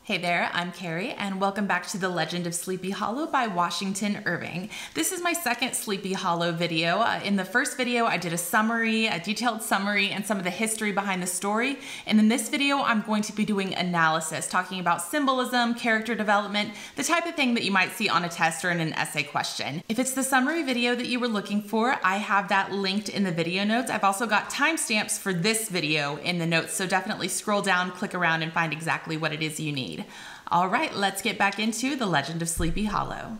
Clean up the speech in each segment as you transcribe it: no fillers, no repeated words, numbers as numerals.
Hey there, I'm Carrie, and welcome back to The Legend of Sleepy Hollow by Washington Irving. This is my second Sleepy Hollow video. In the first video, I did a detailed summary, and some of the history behind the story. And in this video, I'm going to be doing analysis, talking about symbolism, character development, the type of thing that you might see on a test or in an essay question. If it's the summary video that you were looking for, I have that linked in the video notes. I've also got timestamps for this video in the notes, so definitely scroll down, click around, and find exactly what it is you need. All right, let's get back into The Legend of Sleepy Hollow.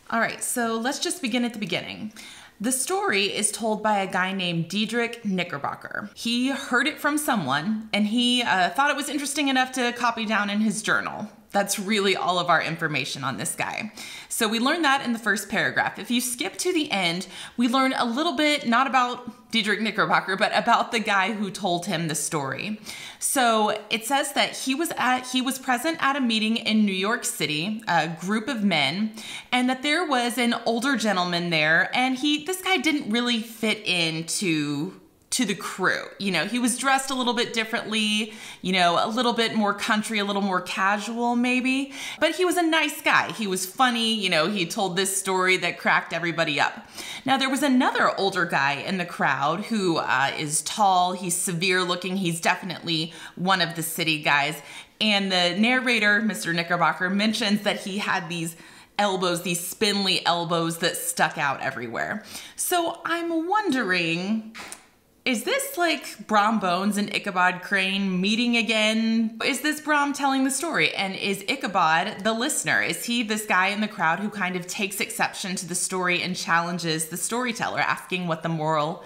All right, so let's just begin at the beginning. The story is told by a guy named Diedrich Knickerbocker. He heard it from someone, and he thought it was interesting enough to copy down in his journal. That's really all of our information on this guy. So we learned that in the first paragraph. If you skip to the end, we learn a little bit, not about Diedrich Knickerbocker, but about the guy who told him the story. So it says that he was present at a meeting in New York City, a group of men, and that there was an older gentleman there, and this guy didn't really fit into the crew. You know, he was dressed a little bit differently, you know, a little bit more country, a little more casual maybe, but he was a nice guy. He was funny, you know, he told this story that cracked everybody up. Now there was another older guy in the crowd who is tall, he's severe looking, he's definitely one of the city guys, and the narrator, Mr. Knickerbocker, mentions that he had these elbows, these spindly elbows that stuck out everywhere. So I'm wondering, is this like Brom Bones and Ichabod Crane meeting again? Is this Brom telling the story? And is Ichabod the listener? Is he this guy in the crowd who kind of takes exception to the story and challenges the storyteller, asking what the moral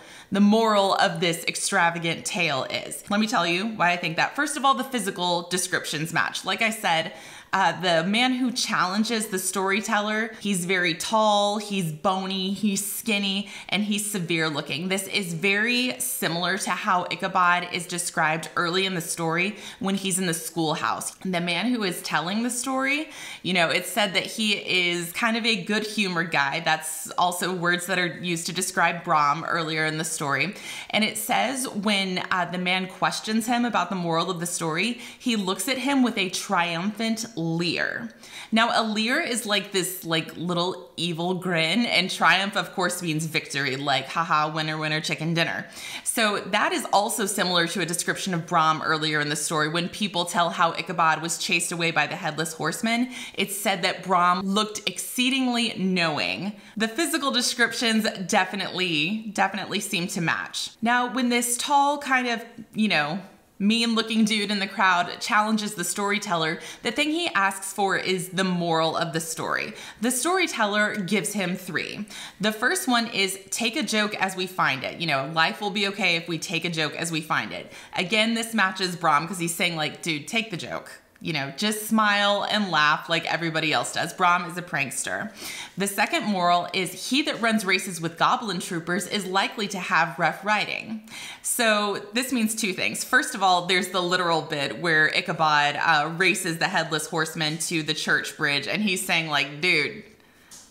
of this extravagant tale is? Let me tell you why I think that. First of all, the physical descriptions match. Like I said, the man who challenges the storyteller, he's very tall, he's bony, he's skinny, and he's severe looking. This is very similar to how Ichabod is described early in the story when he's in the schoolhouse. The man who is telling the story, you know, it's said that he is kind of a good-humored guy. That's also words that are used to describe Brom earlier in the story. And it says when the man questions him about the moral of the story, he looks at him with a triumphant leer. Now a leer is like this little evil grin, and triumph of course means victory, like haha, winner winner chicken dinner. So that is also similar to a description of Brom earlier in the story when people tell how Ichabod was chased away by the Headless Horseman. It's said that Brom looked exceedingly knowing. The physical descriptions definitely seem to match. Now when this tall kind of, you know, mean-looking dude in the crowd challenges the storyteller, the thing he asks for is the moral of the story. The storyteller gives him three. The first one is take a joke as we find it. You know, life will be okay if we take a joke as we find it. Again, this matches Brom because he's saying like, dude, take the joke. You know, just smile and laugh like everybody else does. Brom is a prankster. The second moral is he that runs races with goblin troopers is likely to have rough riding. So this means two things. First of all, there's the literal bit where Ichabod races the Headless Horseman to the church bridge, and he's saying like, dude,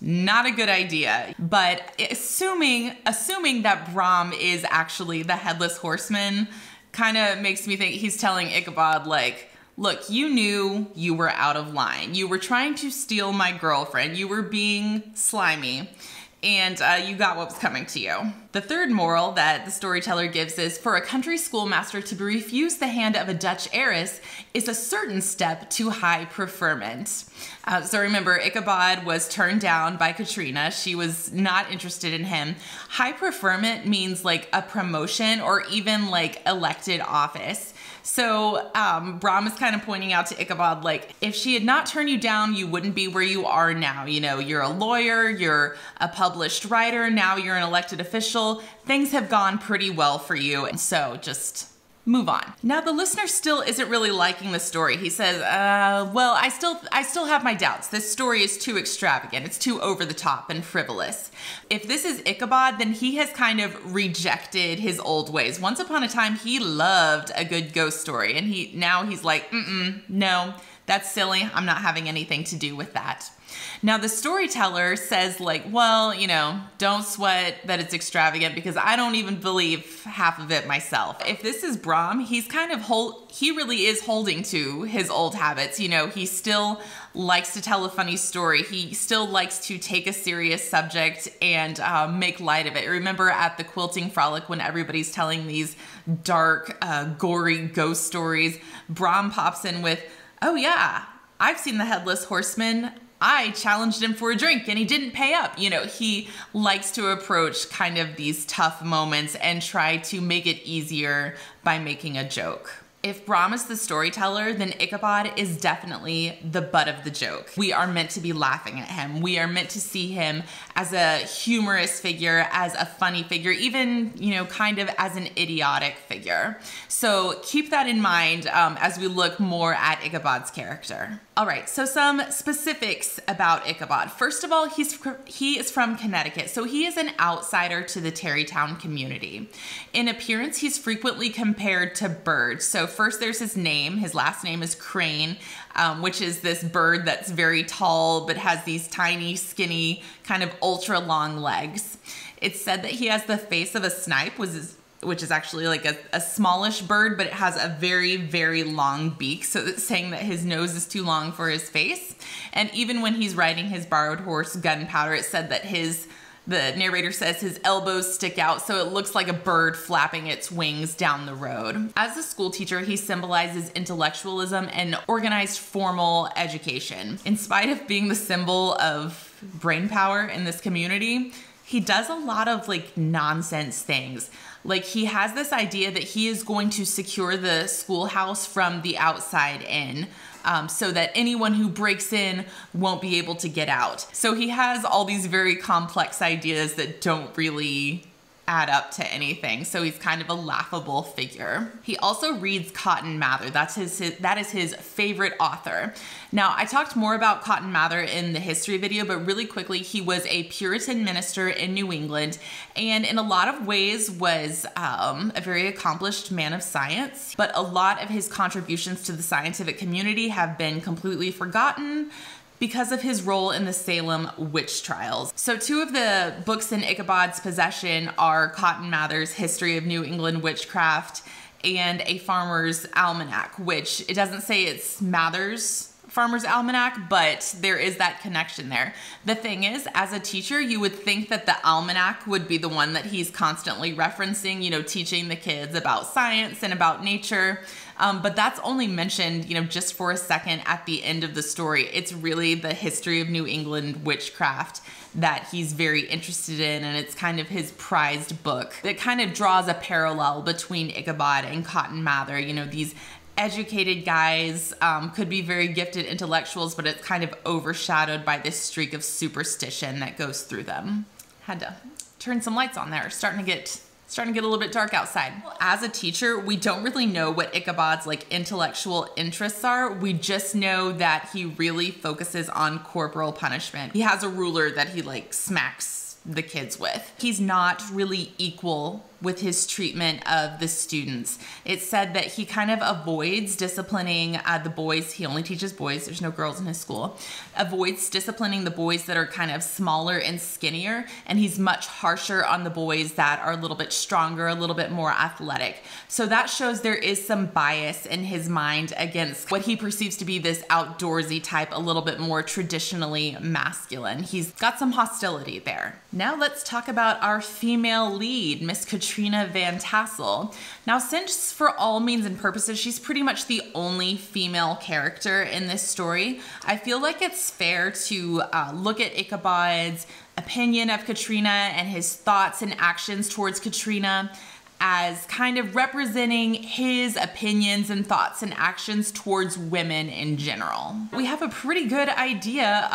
not a good idea. But assuming that Brom is actually the Headless Horseman kind of makes me think he's telling Ichabod like, look, you knew you were out of line. You were trying to steal my girlfriend. You were being slimy, and you got what was coming to you. The third moral that the storyteller gives is for a country schoolmaster to be refused the hand of a Dutch heiress is a certain step to high preferment. So remember, Ichabod was turned down by Katrina. She was not interested in him. High preferment means like a promotion or even like elected office. So Brom is kind of pointing out to Ichabod, like, if she had not turned you down, you wouldn't be where you are now. You know, you're a lawyer, you're a published writer, now you're an elected official. Things have gone pretty well for you, and so just move on. Now the listener still isn't really liking the story. He says, well, I still have my doubts. This story is too extravagant. It's too over the top and frivolous. If this is Ichabod, then he has kind of rejected his old ways. Once upon a time, he loved a good ghost story, and now he's like, no, that's silly. I'm not having anything to do with that. Now the storyteller says like, well, you know, don't sweat that it's extravagant because I don't even believe half of it myself. If this is Brom, he's kind of he really is holding to his old habits. You know, he still likes to tell a funny story. He still likes to take a serious subject and make light of it. Remember at the quilting frolic when everybody's telling these dark, gory ghost stories, Brom pops in with, oh yeah, I've seen the Headless Horseman. I challenged him for a drink and he didn't pay up. You know, he likes to approach kind of these tough moments and try to make it easier by making a joke. If Bram is the storyteller, then Ichabod is definitely the butt of the joke. We are meant to be laughing at him. We are meant to see him as a humorous figure, as a funny figure, even, you know, kind of as an idiotic figure. So keep that in mind as we look more at Ichabod's character. All right, so some specifics about Ichabod. First of all, he is from Connecticut, so he is an outsider to the Tarrytown community. In appearance, he's frequently compared to birds. So first there's his name. His last name is Crane, which is this bird that's very tall but has these tiny, skinny, kind of ultra long legs. It's said that he has the face of a snipe, which is actually like a smallish bird, but it has a very, very long beak. So it's saying that his nose is too long for his face. And even when he's riding his borrowed horse, Gunpowder, it said that the narrator says his elbows stick out, so it looks like a bird flapping its wings down the road. As a school teacher, he symbolizes intellectualism and organized formal education. In spite of being the symbol of brain power in this community, he does a lot of like nonsense things. Like he has this idea that he is going to secure the schoolhouse from the outside in, so that anyone who breaks in won't be able to get out. So he has all these very complex ideas that don't really add up to anything. So he's kind of a laughable figure. He also reads Cotton Mather. That is his favorite author. Now, I talked more about Cotton Mather in the history video, but really quickly, he was a Puritan minister in New England, and in a lot of ways was a very accomplished man of science, but a lot of his contributions to the scientific community have been completely forgotten because of his role in the Salem witch trials. So two of the books in Ichabod's possession are Cotton Mather's History of New England Witchcraft and A Farmer's Almanac, which it doesn't say it's Mather's Farmer's Almanac, but there is that connection there. The thing is, as a teacher, you would think that the almanac would be the one that he's constantly referencing, you know, teaching the kids about science and about nature. But that's only mentioned, you know, just for a second at the end of the story. It's really the history of New England witchcraft that he's very interested in, and it's kind of his prized book. It kind of draws a parallel between Ichabod and Cotton Mather. You know, these educated guys could be very gifted intellectuals, but it's kind of overshadowed by this streak of superstition that goes through them. Had to turn some lights on there. Starting to get a little bit dark outside. As a teacher, we don't really know what Ichabod's like intellectual interests are. We just know that he really focuses on corporal punishment. He has a ruler that he like smacks the kids with. He's not really equal with his treatment of the students. It's said that he kind of avoids disciplining the boys. He only teaches boys. There's no girls in his school. Avoids disciplining the boys that are kind of smaller and skinnier, and he's much harsher on the boys that are a little bit stronger, a little bit more athletic. So that shows there is some bias in his mind against what he perceives to be this outdoorsy type, a little bit more traditionally masculine. He's got some hostility there. Now let's talk about our female lead, Miss Katrina Van Tassel. Now, since for all means and purposes, she's pretty much the only female character in this story, I feel like it's fair to look at Ichabod's opinion of Katrina and his thoughts and actions towards Katrina as kind of representing his opinions and thoughts and actions towards women in general. We have a pretty good idea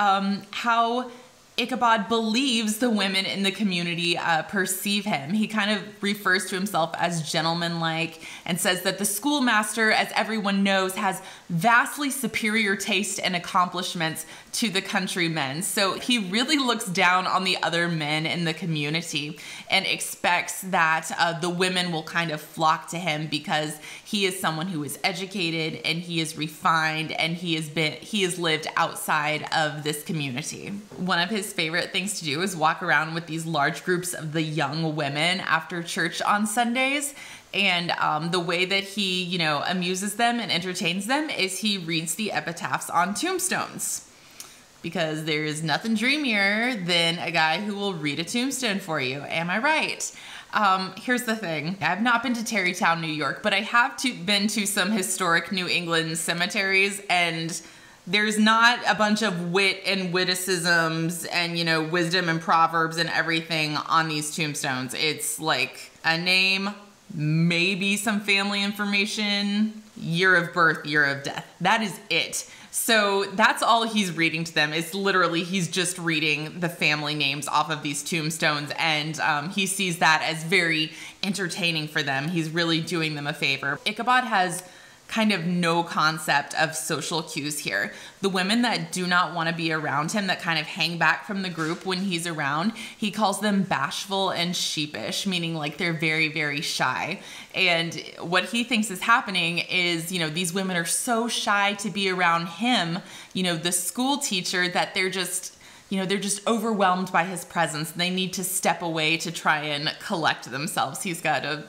how Ichabod believes the women in the community perceive him. He kind of refers to himself as gentlemanlike and says that the schoolmaster, as everyone knows, has vastly superior taste and accomplishments to the countrymen. So he really looks down on the other men in the community and expects that the women will kind of flock to him because he is someone who is educated and he is refined and he has lived outside of this community. One of his favorite things to do is walk around with these large groups of the young women after church on Sundays. And the way that he, you know, amuses them and entertains them is he reads the epitaphs on tombstones. Because there is nothing dreamier than a guy who will read a tombstone for you. Am I right? Here's the thing. I've not been to Tarrytown, New York, but I have been to some historic New England cemeteries, and there's not a bunch of wit and witticisms and, you know, wisdom and proverbs and everything on these tombstones. It's like a name, maybe some family information, year of birth, year of death. That is it. So that's all he's reading to them. It's literally, he's just reading the family names off of these tombstones, and he sees that as very entertaining for them. He's really doing them a favor. Ichabod has kind of no concept of social cues here. The women that do not want to be around him, that kind of hang back from the group when he's around, he calls them bashful and sheepish, meaning like they're very, very shy. And what he thinks is happening is, you know, these women are so shy to be around him, you know, the school teacher, that they're just, you know, they're just overwhelmed by his presence. They need to step away to try and collect themselves. He's got a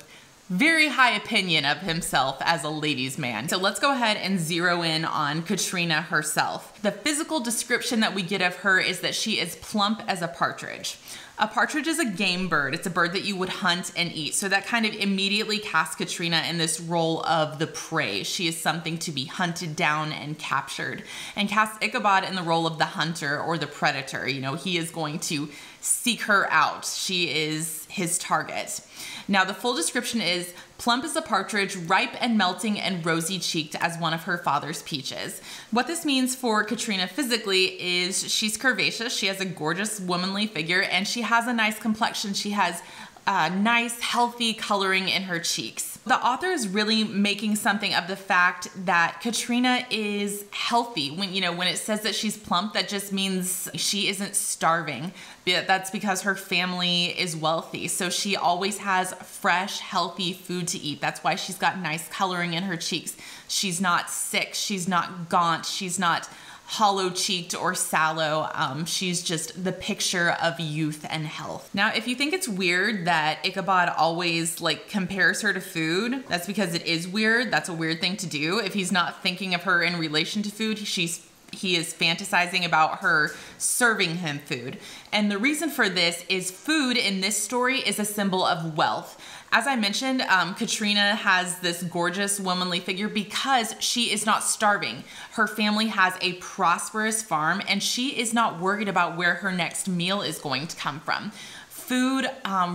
very high opinion of himself as a ladies' man. So let's go ahead and zero in on Katrina herself. The physical description that we get of her is that she is plump as a partridge. A partridge is a game bird. It's a bird that you would hunt and eat. So that kind of immediately casts Katrina in this role of the prey. She is something to be hunted down and captured, and casts Ichabod in the role of the hunter or the predator. You know, he is going to seek her out. She is his target. Now, the full description is plump as a partridge, ripe and melting and rosy-cheeked as one of her father's peaches. What this means for Katrina physically is she's curvaceous, she has a gorgeous womanly figure, and she has a nice complexion. She has nice, healthy coloring in her cheeks. The author is really making something of the fact that Katrina is healthy. When it says that she's plump, that just means she isn't starving. That's because her family is wealthy. So she always has fresh, healthy food to eat. That's why she's got nice coloring in her cheeks. She's not sick. She's not gaunt. She's not hollow-cheeked or sallow. She's just the picture of youth and health. Now, if you think it's weird that Ichabod always compares her to food, that's because it is weird. That's a weird thing to do. If he's not thinking of her in relation to food, he is fantasizing about her serving him food. And the reason for this is food in this story is a symbol of wealth. As I mentioned, Katrina has this gorgeous womanly figure because she is not starving. Her family has a prosperous farm, and she is not worried about where her next meal is going to come from. Food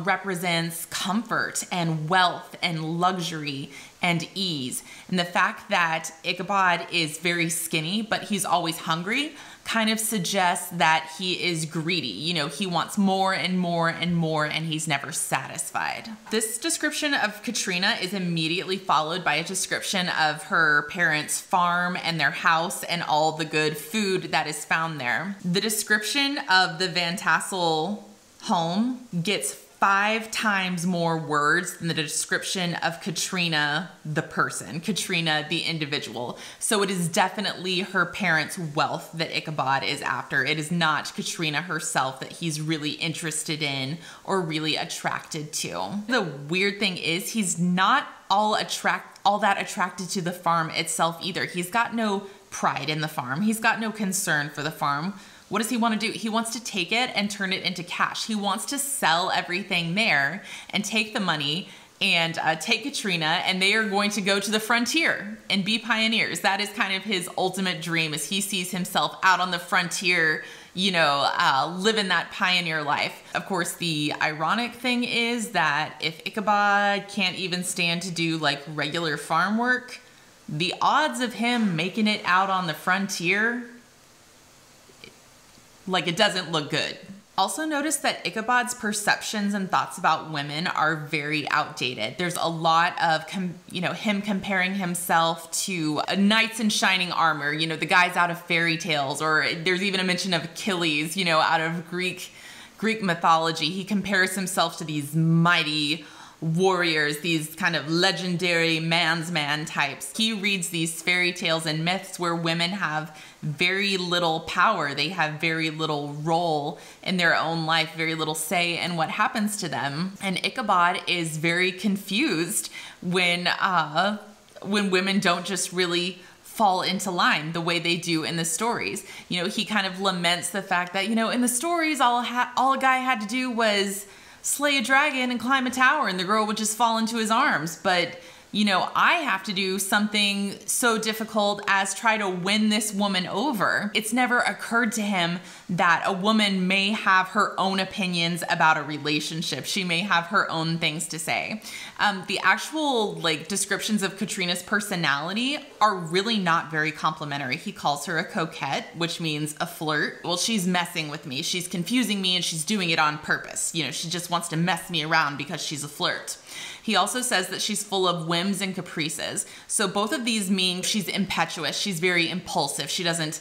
represents comfort and wealth and luxury and ease. And the fact that Ichabod is very skinny, but he's always hungry, kind of suggests that he is greedy. You know, he wants more and more and more, and he's never satisfied. This description of Katrina is immediately followed by a description of her parents' farm and their house and all the good food that is found there. The description of the Van Tassel home gets 5 times more words than the description of Katrina, the person, Katrina, the individual. So it is definitely her parents' wealth that Ichabod is after. It is not Katrina herself that he's really interested in or really attracted to. The weird thing is he's not all that attracted to the farm itself either. He's got no pride in the farm. He's got no concern for the farm. What does he want to do? He wants to take it and turn it into cash. He wants to sell everything there and take the money and take Katrina, and they are going to go to the frontier and be pioneers. That is kind of his ultimate dream, as he sees himself out on the frontier, you know, living that pioneer life. Of course, the ironic thing is that if Ichabod can't even stand to do regular farm work, the odds of him making it out on the frontier, Like, it doesn't look good. Also notice that Ichabod's perceptions and thoughts about women are very outdated. There's a lot of, him comparing himself to knights in shining armor, the guys out of fairy tales, or there's even a mention of Achilles, out of Greek mythology. He compares himself to these mighty warriors, these kind of legendary man's man types. He reads these fairy tales and myths where women have very little power. They have very little role in their own life, very little say in what happens to them. And Ichabod is very confused when women don't just really fall into line the way they do in the stories. He kind of laments the fact that, in the stories, all a guy had to do was slay a dragon and climb a tower and the girl would just fall into his arms. But I have to do something so difficult as try to win this woman over. It's never occurred to him that a woman may have her own opinions about a relationship. She may have her own things to say. The actual descriptions of Katrina's personality are really not very complimentary. He calls her a coquette, which means a flirt. Well, she's messing with me. She's confusing me and she's doing it on purpose. She just wants to mess me around because she's a flirt. He also says that she's full of whims and caprices. So both of these mean she's impetuous. She's very impulsive. She doesn't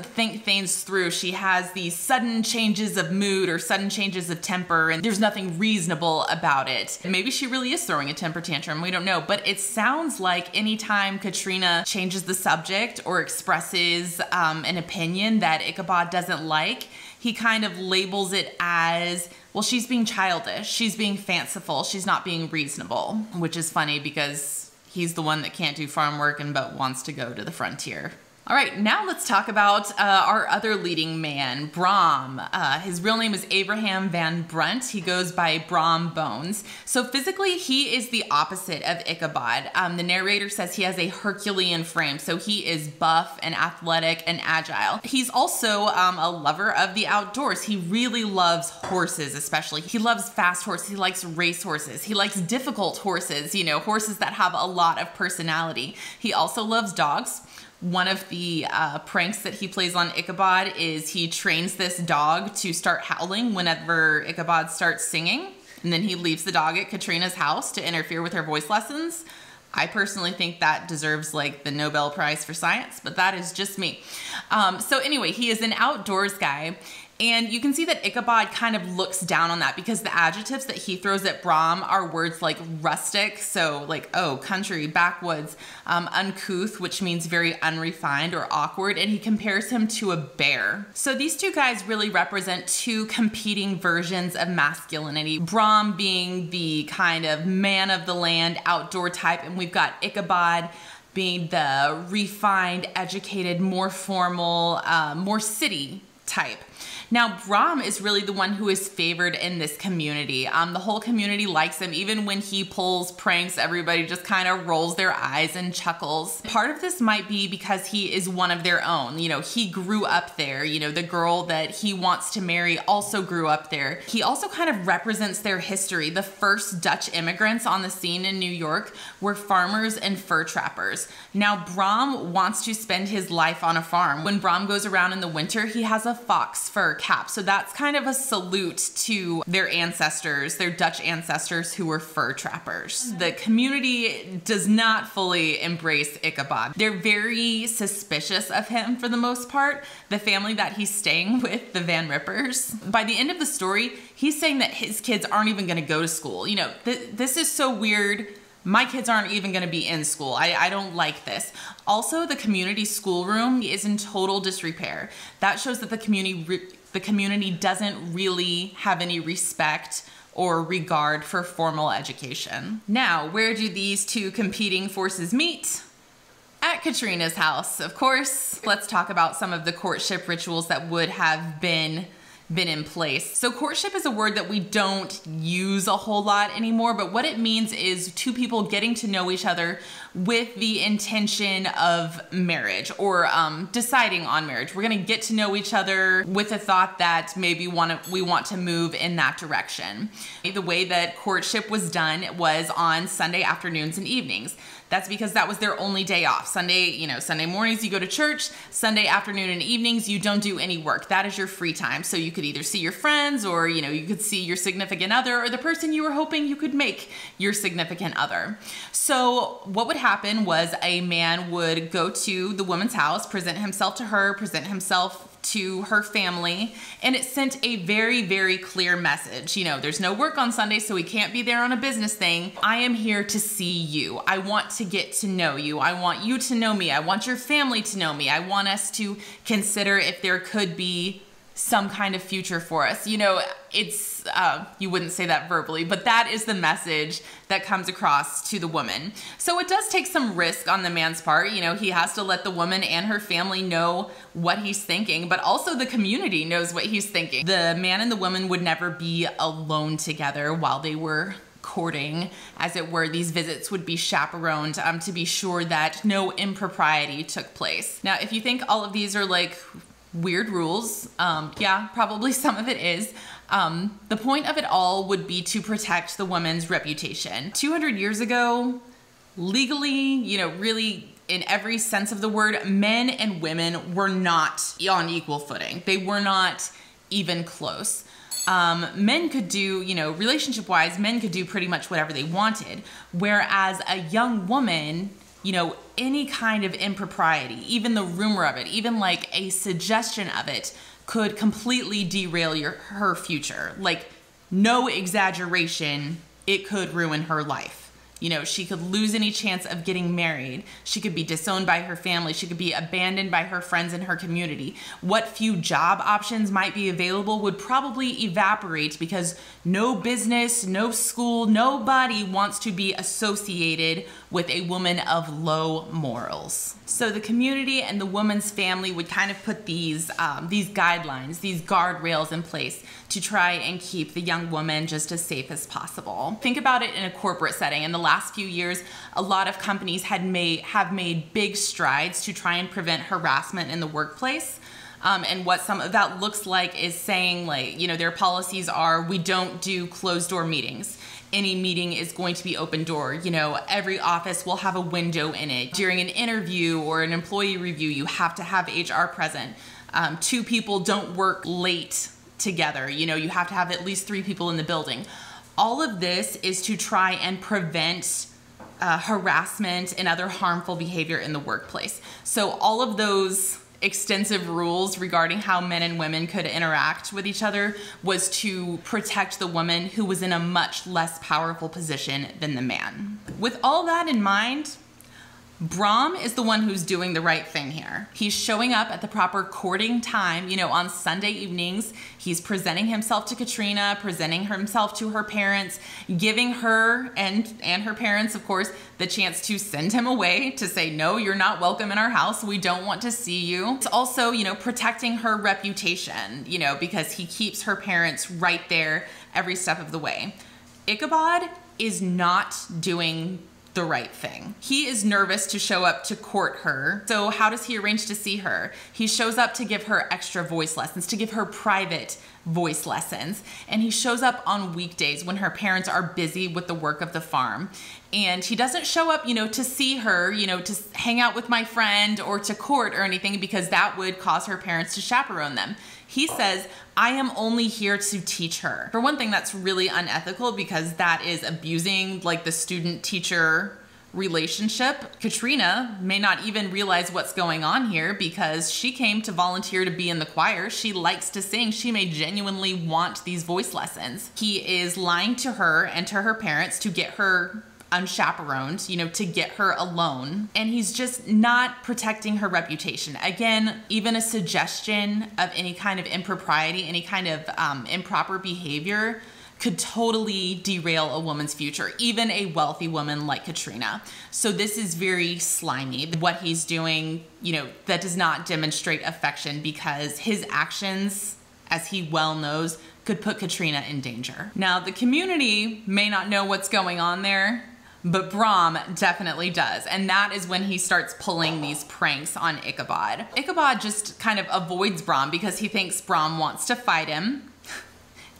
think things through. She has these sudden changes of mood or sudden changes of temper, and there's nothing reasonable about it. Maybe she really is throwing a temper tantrum. We don't know. But it sounds like anytime Katrina changes the subject or expresses an opinion that Ichabod doesn't like, he kind of labels it as, well, she's being childish, she's being fanciful, she's not being reasonable, which is funny because he's the one that can't do farm work but wants to go to the frontier. All right, now let's talk about our other leading man, Brom. His real name is Abraham Van Brunt. He goes by Brom Bones. So physically, he is the opposite of Ichabod. The narrator says he has a Herculean frame, so he is buff and athletic and agile. He's also a lover of the outdoors. He really loves horses, especially. He loves fast horses. He likes race horses. He likes difficult horses, horses that have a lot of personality. He also loves dogs. One of the pranks that he plays on Ichabod is he trains this dog to start howling whenever Ichabod starts singing, and then he leaves the dog at Katrina's house to interfere with her voice lessons. I personally think that deserves the Nobel Prize for Science, but that is just me. So anyway, he is an outdoors guy. And you can see that Ichabod kind of looks down on that because the adjectives that he throws at Brom are words like rustic, so country, backwoods, uncouth, which means very unrefined or awkward, and he compares him to a bear. So these two guys really represent two competing versions of masculinity. Brom being the kind of man of the land, outdoor type, and we've got Ichabod being the refined, educated, more formal, more city type. Now, Brom is really the one who is favored in this community. The whole community likes him. Even when he pulls pranks, everybody just kind of rolls their eyes and chuckles. Part of this might be because he is one of their own. He grew up there. The girl that he wants to marry also grew up there. He also kind of represents their history. The first Dutch immigrants on the scene in New York were farmers and fur trappers. Now, Brom wants to spend his life on a farm. When Brom goes around in the winter, he has a fox fur cap. So that's kind of a salute to their ancestors, their Dutch ancestors who were fur trappers. The community does not fully embrace Ichabod. They're very suspicious of him for the most part. The family that he's staying with, the Van Rippers, by the end of the story, he's saying that his kids aren't even going to go to school. This is so weird. My kids aren't even going to be in school. I don't like this. Also, the community schoolroom is in total disrepair. That shows that the community doesn't really have any respect or regard for formal education. Now, where do these two competing forces meet? At Katrina's house, of course. Let's talk about some of the courtship rituals that would have been in place. So courtship is a word that we don't use a whole lot anymore, but what it means is two people getting to know each other with the intention of marriage or deciding on marriage. We're gonna get to know each other with the thought that maybe we want to move in that direction. The way that courtship was done was on Sunday afternoons and evenings. That's because that was their only day off. Sunday mornings you go to church, Sunday afternoon and evenings you don't do any work. That is your free time. So you could either see your friends or you could see your significant other or the person you were hoping you could make your significant other. So what would happen was a man would go to the woman's house, present himself to her, present himself to her family, and it sent a very, very clear message. There's no work on Sunday, so he can't be there on a business thing. I am here to see you. I want to get to know you. I want you to know me. I want your family to know me. I want us to consider if there could be some kind of future for us. It's, you wouldn't say that verbally, but that is the message that comes across to the woman. So it does take some risk on the man's part. He has to let the woman and her family know what he's thinking, but also the community knows what he's thinking. The man and the woman would never be alone together while they were courting, as it were. These visits would be chaperoned to be sure that no impropriety took place. Now, if you think all of these are like weird rules, yeah, probably some of it is. The point of it all would be to protect the woman's reputation. 200 years ago, legally, really in every sense of the word, men and women were not on equal footing. They were not even close. Men could do, relationship-wise, men could do pretty much whatever they wanted, whereas a young woman, any kind of impropriety, even the rumor of it, even like a suggestion of it, could completely derail her future. Like, no exaggeration, it could ruin her life. She could lose any chance of getting married. She could be disowned by her family. She could be abandoned by her friends in her community. What few job options might be available would probably evaporate because no business, no school, nobody wants to be associated with a woman of low morals. So the community and the woman's family would kind of put these guidelines, these guardrails in place to try and keep the young woman just as safe as possible. Think about it in a corporate setting. In the last few years, a lot of companies have made big strides to try and prevent harassment in the workplace. And what some of that looks like is saying, like, their policies are, we don't do closed door meetings. Any meeting is going to be open door. Every office will have a window in it. During an interview or an employee review, you have to have HR present. 2 people don't work late together. You have to have at least 3 people in the building. All of this is to try and prevent harassment and other harmful behavior in the workplace. So all of those extensive rules regarding how men and women could interact with each other was to protect the woman who was in a much less powerful position than the man. With all that in mind, Brom is the one who's doing the right thing here. He's showing up at the proper courting time, on Sunday evenings. He's presenting himself to Katrina, presenting himself to her parents, giving her and her parents, of course, the chance to send him away, to say, no, you're not welcome in our house. We don't want to see you. It's also, protecting her reputation, because he keeps her parents right there every step of the way. Ichabod is not doing the right thing. He is nervous to show up to court her. So how does he arrange to see her? He shows up to give her extra voice lessons, to give her private voice lessons. And he shows up on weekdays when her parents are busy with the work of the farm. And he doesn't show up, to see her, to hang out with my friend or to court or anything, because that would cause her parents to chaperone them. He says, I am only here to teach her. For one thing, that's really unethical because that is abusing like the student-teacher relationship. Katrina may not even realize what's going on here because she came to volunteer to be in the choir. She likes to sing. She may genuinely want these voice lessons. He is lying to her and to her parents to get her unchaperoned, to get her alone. And he's just not protecting her reputation. Again, even a suggestion of any kind of impropriety, any kind of improper behavior could totally derail a woman's future, even a wealthy woman like Katrina. So this is very slimy. What he's doing, that does not demonstrate affection because his actions, as he well knows, could put Katrina in danger. Now, the community may not know what's going on there, But Brom definitely does. And that is when he starts pulling these pranks on Ichabod. Ichabod just kind of avoids Brom because he thinks Brom wants to fight him.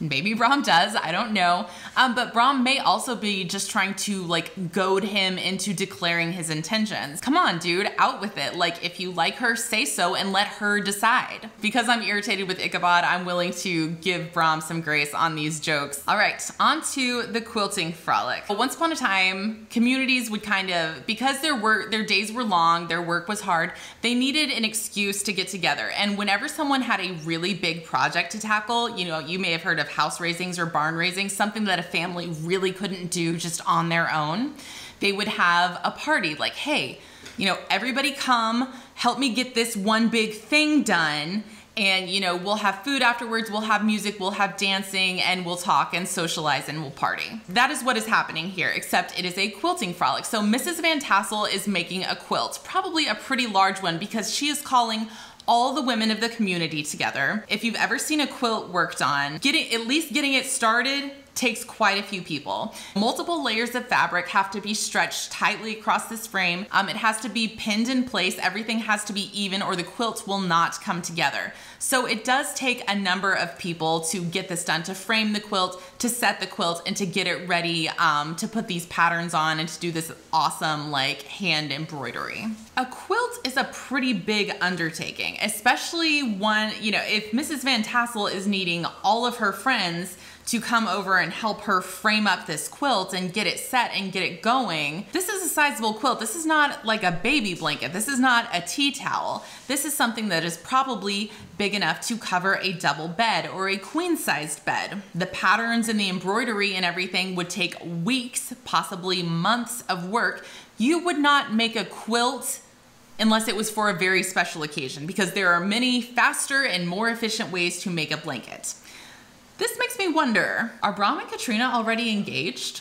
Maybe Brom does, I don't know. But Brom may also be just trying to like goad him into declaring his intentions. Come on, dude, out with it. Like, if you like her, say so and let her decide. Because I'm irritated with Ichabod, I'm willing to give Brom some grace on these jokes. All right, on to the quilting frolic. Once upon a time, communities would kind of, because their days were long, their work was hard, they needed an excuse to get together. And whenever someone had a really big project to tackle, you know, you may have heard of house raisings or barn raisings, something that a family really couldn't do just on their own, they would have a party like, hey, you know, everybody come, help me get this one big thing done. And, you know, we'll have food afterwards, we'll have music, we'll have dancing, and we'll talk and socialize and we'll party. That is what is happening here, except it is a quilting frolic. So Mrs. Van Tassel is making a quilt, probably a pretty large one, because she is calling all the women of the community together. If you've ever seen a quilt worked on, at least getting it started takes quite a few people. Multiple layers of fabric have to be stretched tightly across this frame. It has to be pinned in place. Everything has to be even or the quilt will not come together. So it does take a number of people to get this done, to frame the quilt, to set the quilt, and to get it ready to put these patterns on and to do this awesome like hand embroidery. A quilt is a pretty big undertaking, especially one, you know, if Mrs. Van Tassel is needing all of her friends to come over and help her frame up this quilt and get it set and get it going. This is a sizable quilt. This is not like a baby blanket. This is not a tea towel. This is something that is probably big enough to cover a double bed or a queen-sized bed. The patterns and the embroidery and everything would take weeks, possibly months of work. You would not make a quilt unless it was for a very special occasion, because there are many faster and more efficient ways to make a blanket. This makes me wonder, are Bram and Katrina already engaged?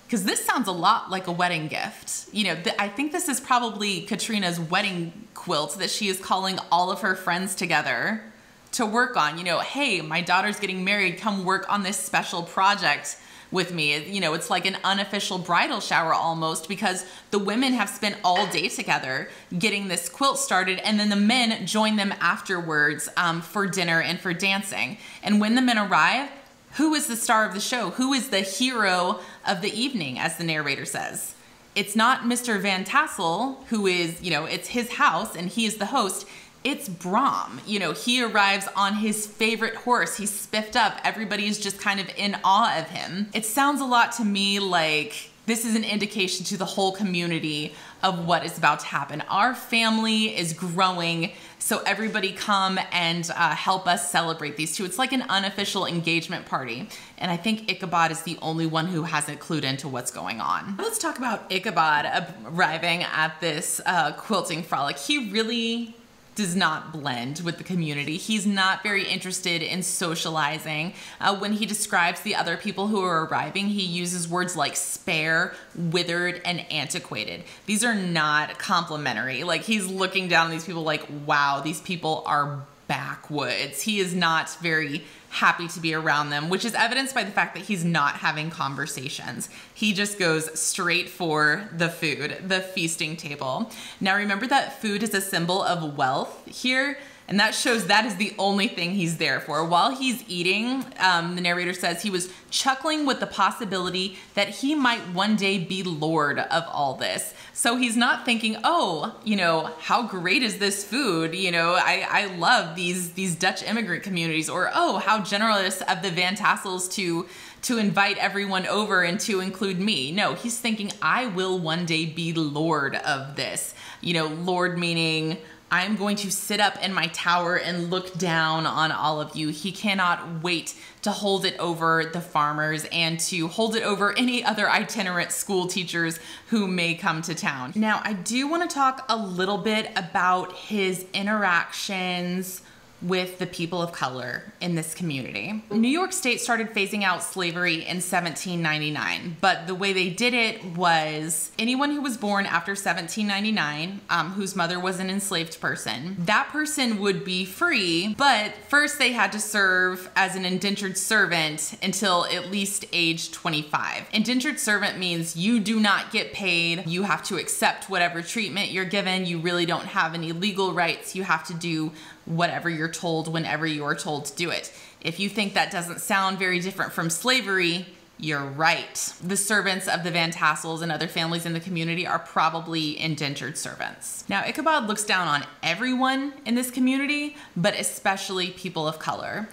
Because this sounds a lot like a wedding gift. You know, I think this is probably Katrina's wedding quilt that she is calling all of her friends together to work on. You know, hey, my daughter's getting married, come work on this special project with me. You know, it's like an unofficial bridal shower almost, because the women have spent all day together getting this quilt started, and then the men join them afterwards for dinner and for dancing. And when the men arrive, who is the star of the show? Who is the hero of the evening, as the narrator says? It's not Mr. Van Tassel, who is, you know, it's his house and he is the host. It's Brom. You know, he arrives on his favorite horse. He's spiffed up. Everybody is just kind of in awe of him. It sounds a lot to me like this is an indication to the whole community of what is about to happen. Our family is growing, so everybody come and help us celebrate these two. It's like an unofficial engagement party. And I think Ichabod is the only one who hasn't clued into what's going on. Let's talk about Ichabod arriving at this quilting frolic. He really does not blend with the community. He's not very interested in socializing. When he describes the other people who are arriving, he uses words like spare, withered, and antiquated. These are not complimentary. Like, he's looking down on these people like, wow, these people are backwoods. He is not very happy to be around them, which is evidenced by the fact that he's not having conversations. He just goes straight for the food, the feasting table. Now remember that food is a symbol of wealth here, and that shows that is the only thing he's there for. While he's eating, the narrator says he was chuckling with the possibility that he might one day be lord of all this. So he's not thinking, oh, you know, how great is this food? You know, I love these Dutch immigrant communities, or oh, how generous of the Van Tassels to invite everyone over and to include me. No, he's thinking, I will one day be lord of this. You know, lord meaning I'm going to sit up in my tower and look down on all of you. He cannot wait to hold it over the farmers and to hold it over any other itinerant school teachers who may come to town. Now, I do want to talk a little bit about his interactions with the people of color in this community. New York State started phasing out slavery in 1799, but the way they did it was anyone who was born after 1799, whose mother was an enslaved person, that person would be free, but first they had to serve as an indentured servant until at least age 25. Indentured servant means you do not get paid, you have to accept whatever treatment you're given, you really don't have any legal rights, you have to do whatever you're told whenever you're told to do it. If you think that doesn't sound very different from slavery, you're right. The servants of the Van Tassels and other families in the community are probably indentured servants. Now, Ichabod looks down on everyone in this community, but especially people of color.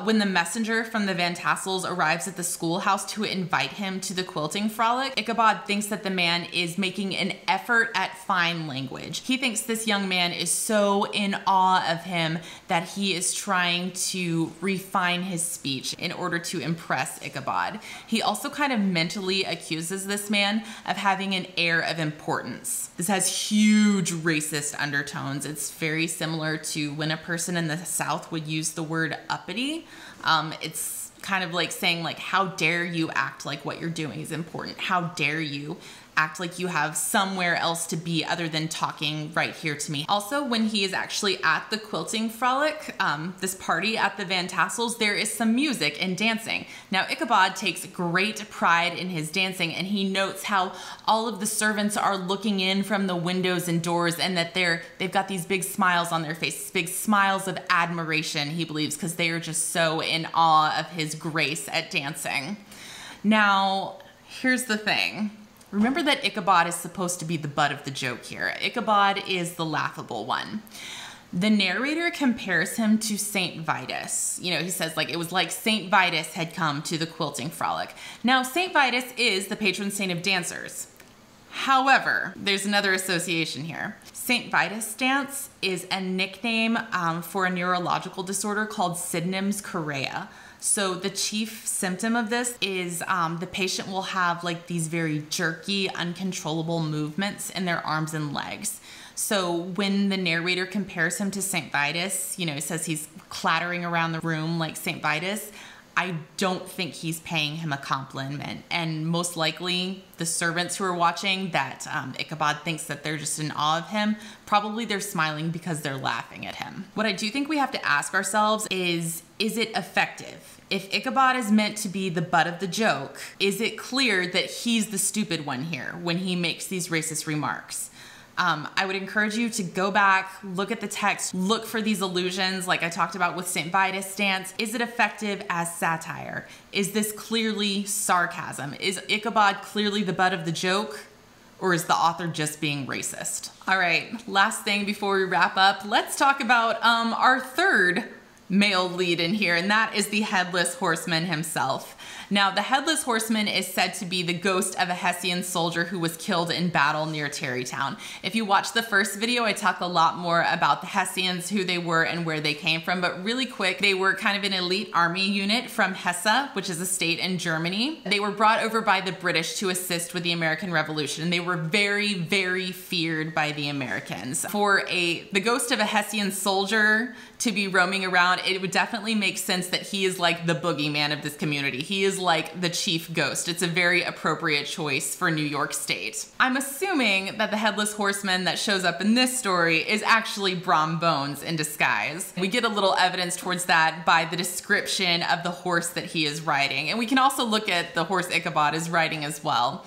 When the messenger from the Van Tassels arrives at the schoolhouse to invite him to the quilting frolic, Ichabod thinks that the man is making an effort at fine language. He thinks this young man is so in awe of him that he is trying to refine his speech in order to impress Ichabod. He also kind of mentally accuses this man of having an air of importance. This has huge racist undertones. It's very similar to when a person in the South would use the word uppity. It's kind of like saying, like, how dare you act like what you're doing is important? How dare you act like you have somewhere else to be other than talking right here to me? Also, when he is actually at the quilting frolic, this party at the Van Tassels, there is some music and dancing. Now, Ichabod takes great pride in his dancing, and he notes how all of the servants are looking in from the windows and doors, and that they've got these big smiles on their faces, big smiles of admiration, he believes, because they are just so in awe of his grace at dancing. Now, here's the thing. Remember that Ichabod is supposed to be the butt of the joke here. Ichabod is the laughable one. The narrator compares him to Saint Vitus. You know, he says, like, it was like Saint Vitus had come to the quilting frolic. Now, Saint Vitus is the patron saint of dancers. However, there's another association here. Saint Vitus dance is a nickname for a neurological disorder called Sydenham's chorea. So the chief symptom of this is the patient will have like these very jerky, uncontrollable movements in their arms and legs. So when the narrator compares him to Saint Vitus, you know, he says he's clattering around the room like Saint Vitus, I don't think he's paying him a compliment. And most likely the servants who are watching that Ichabod thinks that they're just in awe of him, probably they're smiling because they're laughing at him. What I do think we have to ask ourselves is it effective? If Ichabod is meant to be the butt of the joke, is it clear that he's the stupid one here when he makes these racist remarks? I would encourage you to go back, look at the text, look for these allusions like I talked about with St. Vitus dance. Is it effective as satire? Is this clearly sarcasm? Is Ichabod clearly the butt of the joke? Or is the author just being racist? All right, last thing before we wrap up, let's talk about our third male lead in here, and that is the Headless Horseman himself. Now, the Headless Horseman is said to be the ghost of a Hessian soldier who was killed in battle near Tarrytown. If you watch the first video, I talk a lot more about the Hessians, who they were and where they came from, but really quick, they were kind of an elite army unit from Hesse, which is a state in Germany. They were brought over by the British to assist with the American Revolution. They were very, very feared by the Americans. For the ghost of a Hessian soldier to be roaming around, it would definitely make sense that he is like the boogeyman of this community. He is like the chief ghost. It's a very appropriate choice for New York State. I'm assuming that the Headless Horseman that shows up in this story is actually Brom Bones in disguise. We get a little evidence towards that by the description of the horse that he is riding. And we can also look at the horse Ichabod is riding as well.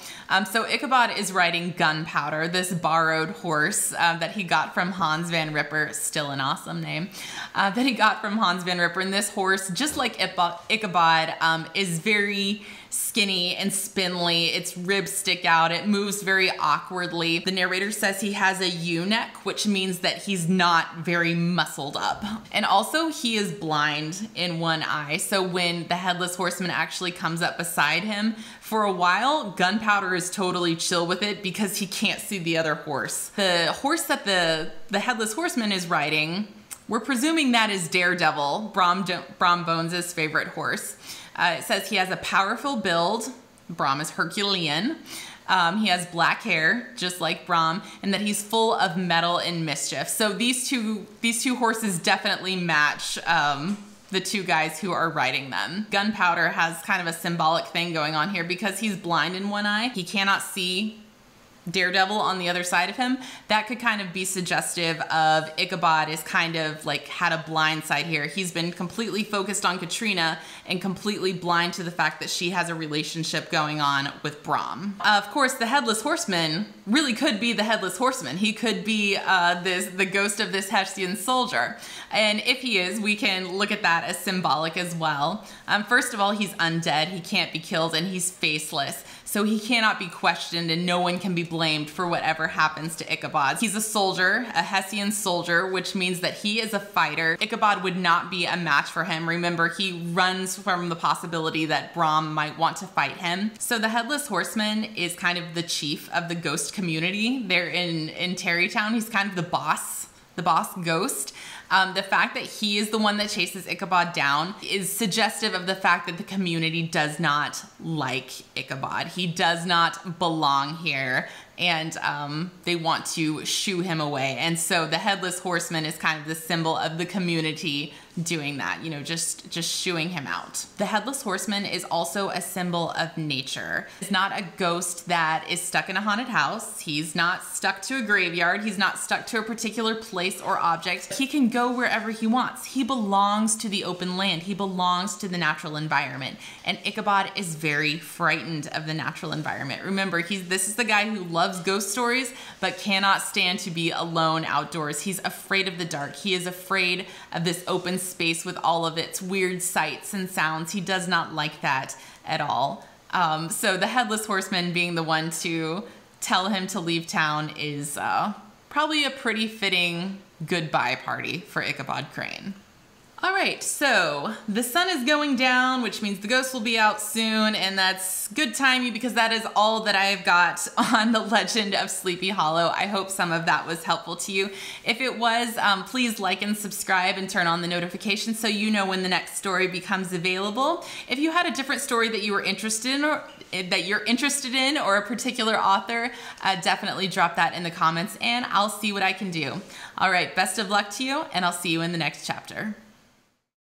So Ichabod is riding Gunpowder, this borrowed horse that he got from Hans Van Ripper, still an awesome name, that he got from Hans Van Ripper. And this horse, just like Ichabod, is very skinny and spindly. Its ribs stick out. It moves very awkwardly. The narrator says he has a U-neck, which means that he's not very muscled up. And also he is blind in one eye. So when the Headless Horseman actually comes up beside him, for a while, Gunpowder is totally chill with it because he can't see the other horse. The horse that the Headless Horseman is riding, we're presuming that is Daredevil, Brom Bones' favorite horse. It says he has a powerful build. Brom is Herculean. He has black hair, just like Brom, and that he's full of mettle and mischief. So these two horses definitely match the two guys who are riding them. Gunpowder has kind of a symbolic thing going on here because he's blind in one eye. He cannot see Daredevil on the other side of him. That could kind of be suggestive of Ichabod is kind of like had a blind side here. He's been completely focused on Katrina and completely blind to the fact that she has a relationship going on with Brom. Of course, the Headless Horseman really could be the Headless Horseman. He could be the ghost of this Hessian soldier. And if he is, we can look at that as symbolic as well. First of all, he's undead, he can't be killed, and he's faceless. So he cannot be questioned and no one can be blamed for whatever happens to Ichabod. He's a soldier, a Hessian soldier, which means that he is a fighter. Ichabod would not be a match for him. Remember, he runs from the possibility that Brom might want to fight him. So the Headless Horseman is kind of the chief of the ghost community. They're in Tarrytown. He's kind of the boss ghost. The fact that he is the one that chases Ichabod down is suggestive of the fact that the community does not like Ichabod. He does not belong here, and they want to shoo him away. And so the Headless Horseman is kind of the symbol of the community doing that, you know, just shooing him out. The Headless Horseman is also a symbol of nature. He's not a ghost that is stuck in a haunted house. He's not stuck to a graveyard. He's not stuck to a particular place or object. He can go wherever he wants. He belongs to the open land. He belongs to the natural environment. And Ichabod is very frightened of the natural environment. Remember, this is the guy who loves ghost stories, but cannot stand to be alone outdoors. He's afraid of the dark. He is afraid of this open space with all of its weird sights and sounds. He does not like that at all. So the Headless Horseman being the one to tell him to leave town is probably a pretty fitting goodbye party for Ichabod Crane. All right, so the sun is going down, which means the ghost will be out soon, and that's good timing because that is all that I've got on the Legend of Sleepy Hollow. I hope some of that was helpful to you. If it was, please like and subscribe and turn on the notifications so you know when the next story becomes available. If you had a different story that you were interested in or a particular author, definitely drop that in the comments and I'll see what I can do. All right, best of luck to you, and I'll see you in the next chapter.